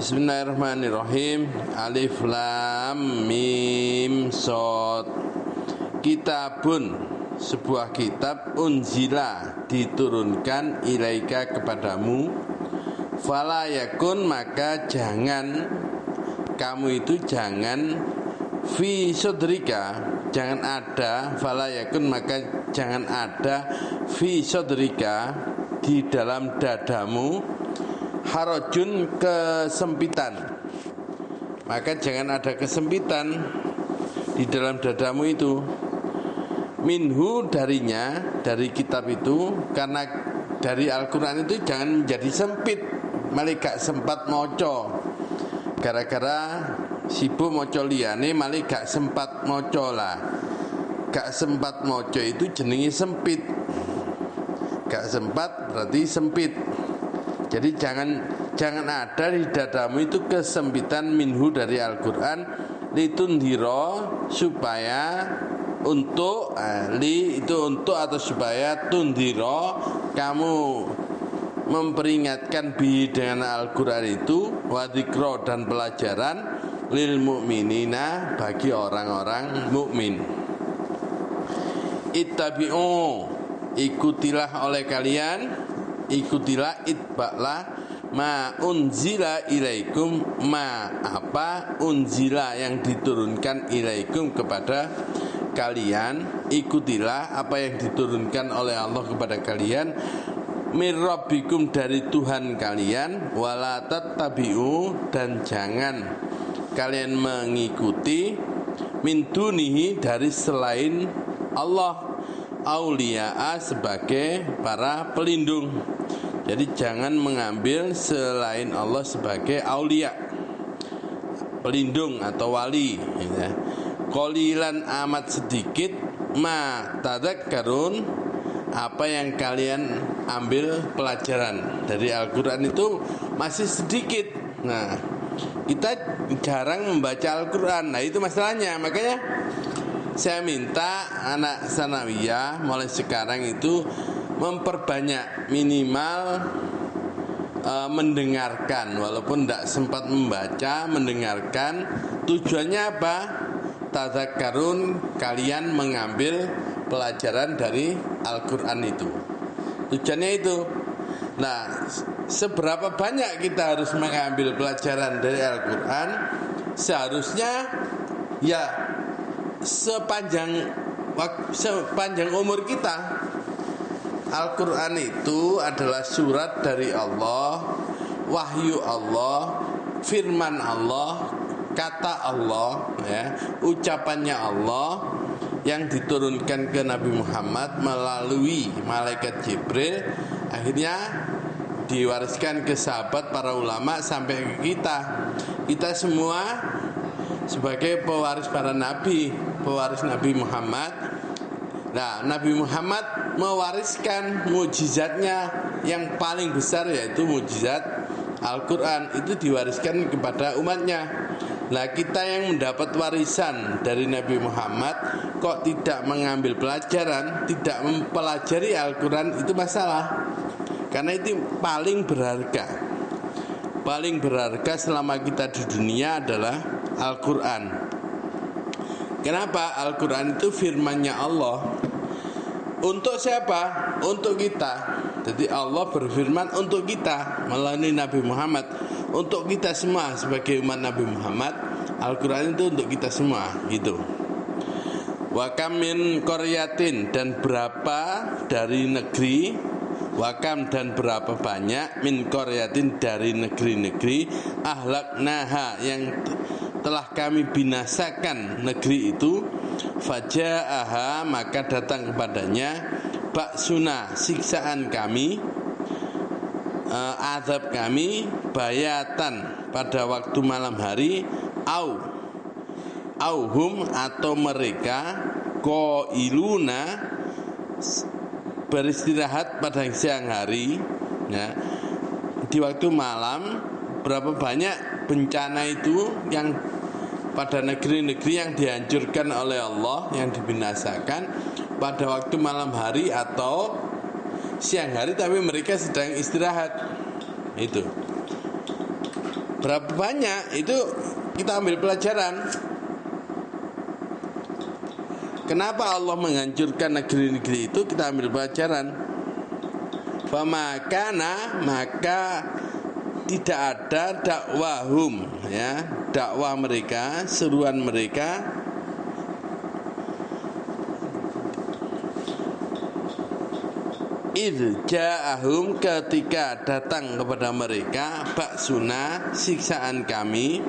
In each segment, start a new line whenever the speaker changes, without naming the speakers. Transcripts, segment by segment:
Bismillahirrahmanirrahim. Alif lam mim shad. Kitabun, sebuah kitab, unzila, diturunkan, ilaika, kepadamu. Fala yakun, maka jangan, kamu itu jangan, fi sodrika, jangan ada, fala yakun, maka jangan ada, fi sodrika, di dalam dadamu, harajun, kesempitan. Maka jangan ada kesempitan di dalam dadamu itu, minhu, darinya, dari kitab itu. Karena dari Al-Quran itu jangan menjadi sempit, malah gak sempat moco, gara-gara sibuk moco liyane, malah gak sempat moco lah. Gak sempat moco itu jenenge sempit. Gak sempat berarti sempit. Jadi jangan ada di dadamu itu kesempitan, minhu, dari Al-Quran, litundhiro, supaya untuk, li itu untuk atau supaya, tundhiro, kamu memperingatkan bi dengan Al-Quran itu, wadikro, dan pelajaran, lil mu'minina, bagi orang-orang mukmin. Ittabi'u, ikutilah oleh kalian, ikutilah, itba'lah, ma unzila ilaikum, ma apa, unzila, yang diturunkan, ilaikum, kepada kalian. Ikutilah apa yang diturunkan oleh Allah kepada kalian, mir rabbikum, dari Tuhan kalian, wala tattabi'u, dan jangan kalian mengikuti, min dunihi, dari selain Allah, auliya'a, sebagai para pelindung. Jadi jangan mengambil selain Allah sebagai aulia, pelindung atau wali, ya. Qalilan, amat sedikit, ma tadzakkarun, apa yang kalian ambil pelajaran dari Al-Quran itu masih sedikit. Nah, kita jarang membaca Al-Quran. Nah, itu masalahnya. Makanya saya minta anak sanawiyah mulai sekarang itu memperbanyak, minimal mendengarkan, walaupun tidak sempat membaca, mendengarkan. Tujuannya apa? Tadzakkarun, kalian mengambil pelajaran dari Al-Quran itu. Tujuannya itu. Nah, seberapa banyak kita harus mengambil pelajaran dari Al-Quran? Seharusnya ya sepanjang umur kita. Al-Quran itu adalah surat dari Allah, wahyu Allah, firman Allah, kata Allah, ya, ucapannya Allah, yang diturunkan ke Nabi Muhammad melalui malaikat Jibril, akhirnya diwariskan ke sahabat, para ulama, sampai ke kita. Kita semua sebagai pewaris para nabi, pewaris Nabi Muhammad. Nah, Nabi Muhammad mewariskan mukjizatnya yang paling besar, yaitu mukjizat Al-Quran. Itu diwariskan kepada umatnya. Nah, kita yang mendapat warisan dari Nabi Muhammad kok tidak mengambil pelajaran, tidak mempelajari Al-Quran, itu masalah. Karena itu paling berharga. Paling berharga selama kita di dunia adalah Al-Quran. Kenapa? Al-Quran itu firman-Nya Allah. Untuk siapa? Untuk kita. Jadi Allah berfirman untuk kita melalui Nabi Muhammad. Untuk kita semua sebagai umat Nabi Muhammad, Al-Quran itu untuk kita semua, gitu. Wa kam min qaryatin, dan berapa dari negeri, wakam, dan berapa banyak, min qaryatin, dari negeri-negeri, ahlaknaha, yang telah kami binasakan negeri itu, faja'aha, maka datang kepadanya, baksuna, siksaan kami, azab kami, bayatan, pada waktu malam hari, auhum, atau mereka, qailuna, beristirahat pada siang hari, ya. Di waktu malam, berapa banyak bencana itu yang pada negeri-negeri yang dihancurkan oleh Allah, yang dibinasakan pada waktu malam hari atau siang hari, tapi mereka sedang istirahat. Itu Berapa banyak itu kita ambil pelajaran. Kenapa Allah menghancurkan negeri-negeri itu, kita ambil pelajaran. Famakana, maka tidak ada dakwahum, ya, dakwah mereka, seruan mereka, idh ja'ahum, ketika datang kepada mereka, baksuna, siksaan kami,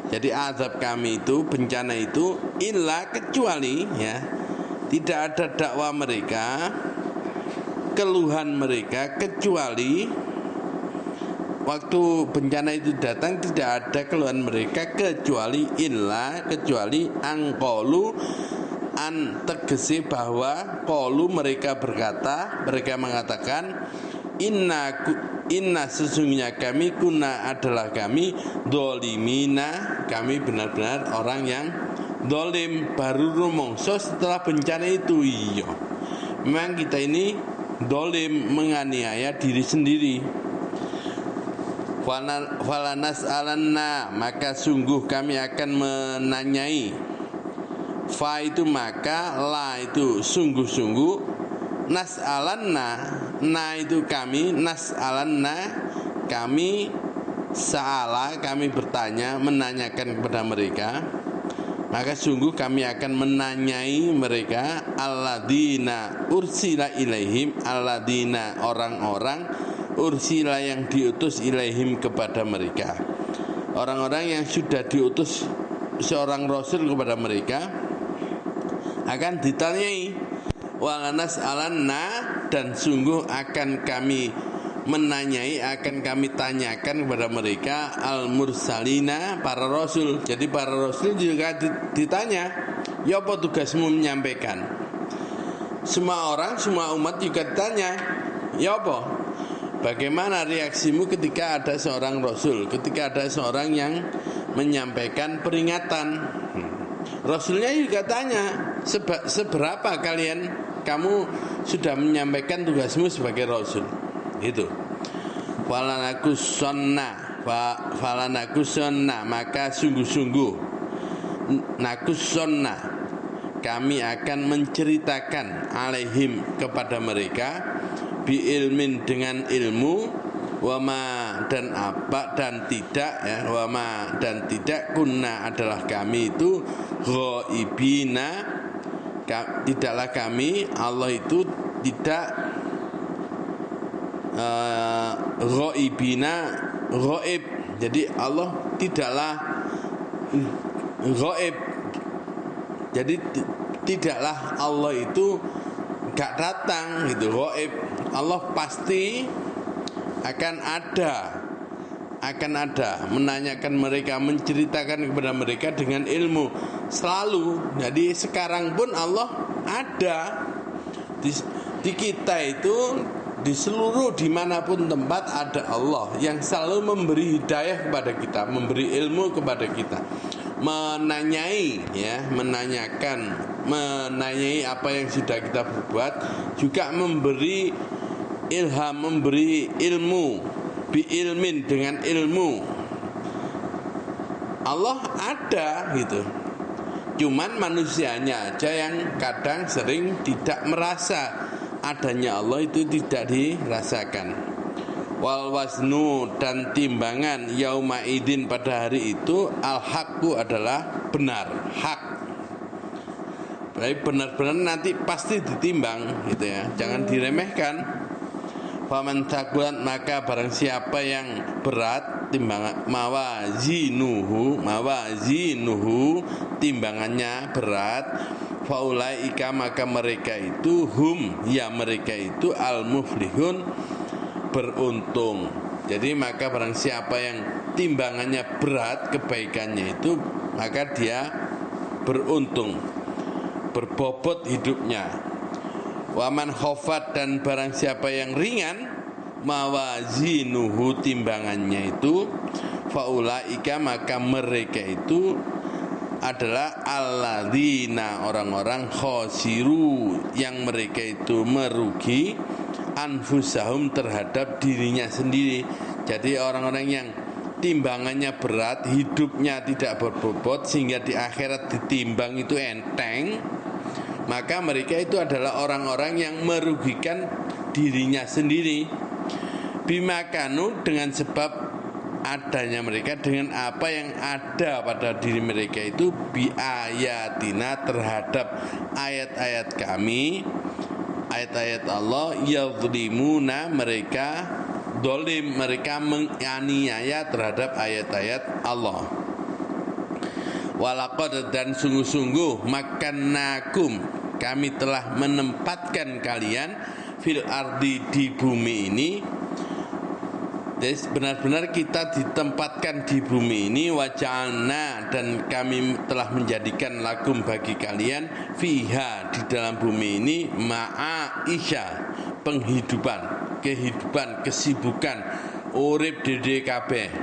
jadi azab kami itu, bencana itu, illa, kecuali, ya, tidak ada dakwah mereka, keluhan mereka, kecuali waktu bencana itu datang tidak ada keluhan mereka, kecuali illa, kecuali angkolu, an, tegesi bahwa qalu, mereka berkata, mereka mengatakan, inna sesungguhnya kami, kuna adalah kami, dolimina, kami benar-benar orang yang dolim. Baru rumongso setelah bencana itu, iya, memang kita ini dolim, menganiaya diri sendiri. Falanas alanna, maka sungguh kami akan menanyai. Fa itu maka, la itu sungguh-sungguh, nas'alanna, na itu kami, nas'alanna kami, sa'ala kami bertanya, menanyakan kepada mereka, maka sungguh kami akan menanyai mereka, alladina ursila ilaihim, alladina orang-orang, ursila yang diutus ilaihim kepada mereka, orang-orang yang sudah diutus seorang rasul kepada mereka, akan ditanyai. Walanas alanna, dan sungguh akan kami menanyai, akan kami tanyakan kepada mereka, al mursalina, para rasul. Jadi para rasul juga ditanya, ya apa tugasmu menyampaikan? Semua orang, semua umat juga ditanya, ya apa, bagaimana reaksimu ketika ada seorang rasul, ketika ada seorang yang menyampaikan peringatan? Rasulnya juga tanya, seberapa kamu sudah menyampaikan tugasmu sebagai rasul? Itu. Falanakusonna, maka sungguh-sungguh, nakusonna, kami akan menceritakan, alaihim, kepada mereka, bi ilmin, dengan ilmu, wama, dan apa, dan tidak, ya, wama, dan tidak, kunna adalah kami itu, ghaibina, tidaklah kami, Allah itu tidak ghaibina, ghaib. Jadi Allah tidaklah ghaib. Jadi tidaklah Allah itu gak datang gitu, ghaib. Allah pasti akan ada, menanyakan mereka, menceritakan kepada mereka dengan ilmu selalu. Jadi sekarang pun Allah ada di kita itu, di seluruh, dimanapun tempat ada Allah yang selalu memberi hidayah kepada kita, memberi ilmu kepada kita, menanyai, ya, menanyai apa yang sudah kita berbuat, juga memberi ilham, memberi ilmu, bi ilmin, dengan ilmu. Allah ada gitu. Cuman manusianya aja yang kadang sering tidak merasa adanya Allah itu, tidak dirasakan. Wal waznu, dan timbangan, yauma idin, pada hari itu, al haqqu, adalah benar, hak. Berarti benar-benar nanti pasti ditimbang gitu, ya, jangan diremehkan. Faman taqulat, maka barang siapa yang berat timbangan, mawazinuhu, timbangannya berat, faulaika, maka mereka itu, hum, ya mereka itu, al muflihun, beruntung. Jadi maka barang siapa yang timbangannya berat kebaikannya itu, maka dia beruntung, berbobot hidupnya. Waman khofat, dan barang siapa yang ringan, mawazinuhu, timbangannya itu, faulaika, maka mereka itu adalah alladzina, orang-orang, khosiru, yang mereka itu merugi, anfusahum, terhadap dirinya sendiri. Jadi orang-orang yang timbangannya berat, hidupnya tidak berbobot, sehingga di akhirat ditimbang itu enteng, maka mereka itu adalah orang-orang yang merugikan dirinya sendiri. Bimakanu, dengan sebab adanya mereka, dengan apa yang ada pada diri mereka itu, biayatina, terhadap ayat-ayat kami, ayat-ayat Allah, yadhlimuna, mereka dolim, mereka menganiaya terhadap ayat-ayat Allah. Walaqad, dan sungguh-sungguh, makannakum, kami telah menempatkan kalian fil ardi, di bumi ini. Jadi benar-benar kita ditempatkan di bumi ini. Waja'alna, dan kami telah menjadikan lakum, bagi kalian, fiha, di dalam bumi ini, ma'aisha, penghidupan, kehidupan, kesibukan, urip dede kabeh.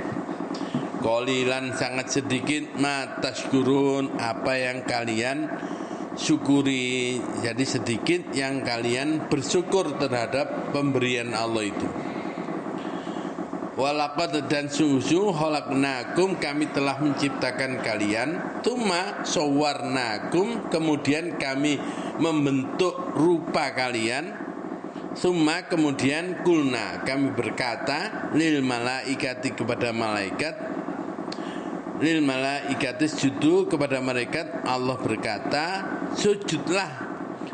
Qalilan, sangat sedikit, ma tashkurun, apa yang kalian syukuri. Jadi sedikit yang kalian bersyukur terhadap pemberian Allah itu. Walaqad, dan sungguh-sungguh, khalaqnakum, kami telah menciptakan kalian, tsumma sawwarnakum, kemudian kami membentuk rupa kalian, tsumma, kemudian kulna, kami berkata, lil malaikati, kepada malaikat, lil malaikati sujudu, kepada malaikat Allah berkata, sujudlah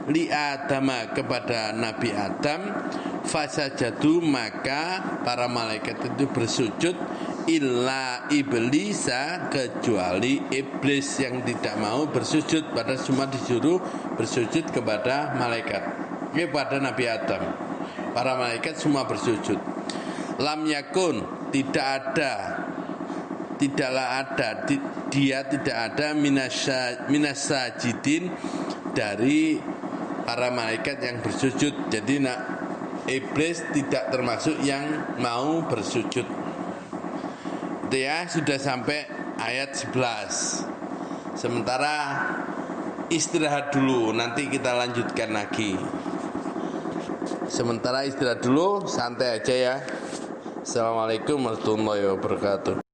li Adama, kepada Nabi Adam. Fasajadu, maka para malaikat itu bersujud, illa iblisa, kecuali iblis yang tidak mau bersujud, padahal semua disuruh bersujud kepada malaikat, kepada Nabi Adam. Para malaikat semua bersujud. Lam yakun, tidaklah ada, dia tidak ada, minasajidin, dari para malaikat yang bersujud. Jadi iblis tidak termasuk yang mau bersujud. Itu ya, sudah sampai ayat 11. Sementara istirahat dulu, nanti kita lanjutkan lagi. Sementara istirahat dulu, santai aja ya. Assalamualaikum warahmatullahi wabarakatuh.